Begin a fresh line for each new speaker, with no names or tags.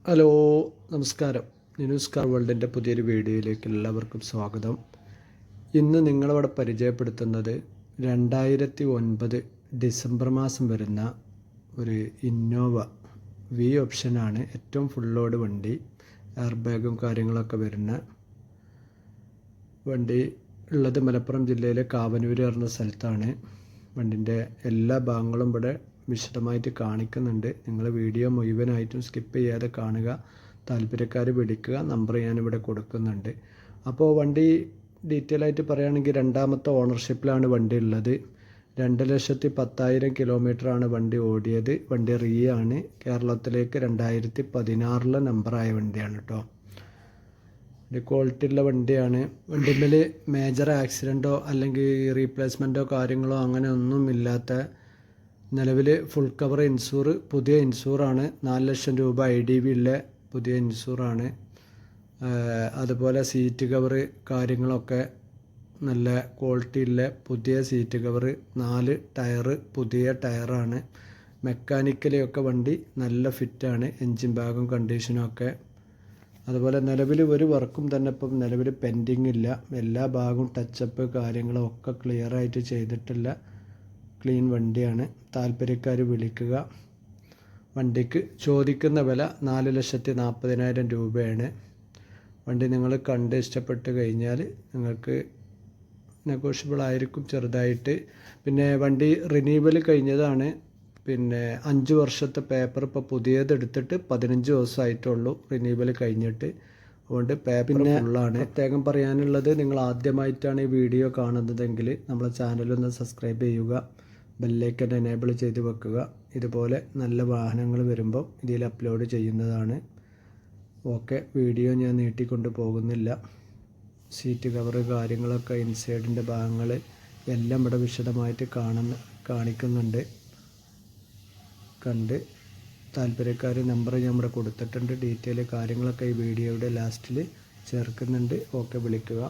Hello, നമസ്കാരം. News car വേൾഡിൻ്റെ പുതിയൊരു വീഡിയോയിലേക്ക് എല്ലാവർക്കും സ്വാഗതം. ഇന്ന് നിങ്ങളവിടെ പരിചയപ്പെടുത്തുന്നത് 2009 ഡിസംബർ മാസം വരുന്ന ഒരു ഇന്നോവ വി ഓപ്ഷനാണ്. ഏറ്റവും ഫുൾ ലോഡ് വണ്ടി, എയർ ബാഗും കാര്യങ്ങളൊക്കെ വരുന്ന വണ്ടി ഉള്ളത് മലപ്പുറം ജില്ലയിലെ കാവനൂർ പറഞ്ഞ സ്ഥലത്താണ്. വണ്ടിൻ്റെ എല്ലാ ഭാഗങ്ങളും ഇവിടെ വിശദമായിട്ട് കാണിക്കുന്നുണ്ട്. നിങ്ങൾ വീഡിയോ മുഴുവനായിട്ടും സ്കിപ്പ് ചെയ്യാതെ കാണുക. താല്പര്യക്കാർ വിളിക്കുക, നമ്പർ ഞാനിവിടെ കൊടുക്കുന്നുണ്ട്. അപ്പോൾ വണ്ടി ഡീറ്റെയിൽ ആയിട്ട് പറയുകയാണെങ്കിൽ രണ്ടാമത്തെ ഓണർഷിപ്പിലാണ് വണ്ടി ഉള്ളത്. 2,10,000 കിലോമീറ്ററാണ് വണ്ടി ഓടിയത്. വണ്ടി ആണ്. കേരളത്തിലേക്ക് 2016 നമ്പറായ വണ്ടിയാണ് കേട്ടോ. ഒരു ക്വാളിറ്റി ഉള്ള വണ്ടിയാണ്. വണ്ടിയിൽ മേജർ ആക്സിഡൻറ്റോ അല്ലെങ്കിൽ റീപ്ലേസ്മെൻറ്റോ കാര്യങ്ങളോ അങ്ങനെ ഒന്നും ഇല്ലാത്ത, നിലവിൽ ഫുൾ കവർ ഇൻഷൂർ, പുതിയ ഇൻഷൂറാണ്. 4 ലക്ഷം രൂപ IDV ഉള്ള പുതിയ ഇൻഷൂറാണ്. അതുപോലെ സീറ്റ് കവർ കാര്യങ്ങളൊക്കെ നല്ല ക്വാളിറ്റി ഉള്ള പുതിയ സീറ്റ് കവർ. 4 ടയറ് പുതിയ ടയറാണ്. മെക്കാനിക്കലി ഒക്കെ വണ്ടി നല്ല ഫിറ്റാണ്. എൻജിൻ ഭാഗം കണ്ടീഷനും ഒക്കെ. അതുപോലെ നിലവിൽ ഒരു വർക്കും തന്നെ ഇപ്പം നിലവിൽ പെൻഡിങ് ഇല്ല. എല്ലാ ഭാഗവും ടച്ചപ്പ് കാര്യങ്ങളും ഒക്കെ ക്ലിയറായിട്ട് ചെയ്തിട്ടുള്ള ക്ലീൻ വണ്ടിയാണ്. താല്പര്യക്കാർ വിളിക്കുക. വണ്ടിക്ക് ചോദിക്കുന്ന വില 4,40,000 രൂപയാണ്. വണ്ടി നിങ്ങൾ കണ്ട് ഇഷ്ടപ്പെട്ട് കഴിഞ്ഞാൽ നിങ്ങൾക്ക് നെഗോഷ്യബിൾ ആയിരിക്കും ചെറുതായിട്ട്. പിന്നെ വണ്ടി റിന്യൂവൽ കഴിഞ്ഞതാണ്. പിന്നെ 5 വർഷത്തെ പേപ്പർ ഇപ്പോൾ പുതിയത് എടുത്തിട്ട് 15 ദിവസമായിട്ടുള്ളൂ റിന്യൂവൽ കഴിഞ്ഞിട്ട്. അതുകൊണ്ട് പേപ്പർ ഫുള്ളാണ്. പ്രത്യേകം പറയാനുള്ളത്, നിങ്ങൾ ആദ്യമായിട്ടാണ് ഈ വീഡിയോ കാണുന്നതെങ്കിൽ നമ്മളെ ചാനലൊന്ന് സബ്സ്ക്രൈബ് ചെയ്യുക, ബെല്ലൈക്കൻ എനേബിൾ ചെയ്ത് വെക്കുക. ഇതുപോലെ നല്ല വാഹനങ്ങൾ വരുമ്പോൾ ഇതിൽ അപ്ലോഡ് ചെയ്യുന്നതാണ്. ഓക്കെ, വീഡിയോ ഞാൻ നീട്ടിക്കൊണ്ട് പോകുന്നില്ല. സീറ്റ് കവർ കാര്യങ്ങളൊക്കെ ഇൻസൈഡിൻ്റെ ഭാഗങ്ങൾ എല്ലാം ഇവിടെ വിശദമായിട്ട് കാണിക്കുന്നുണ്ട്. കണ്ട് താല്പര്യക്കാർ നമ്പർ ഞാൻ ഇവിടെ കൊടുത്തിട്ടുണ്ട്. ഡീറ്റെയിൽ കാര്യങ്ങളൊക്കെ ഈ വീഡിയോയുടെ ലാസ്റ്റിൽ ചേർക്കുന്നുണ്ട്. ഓക്കെ, വിളിക്കുക.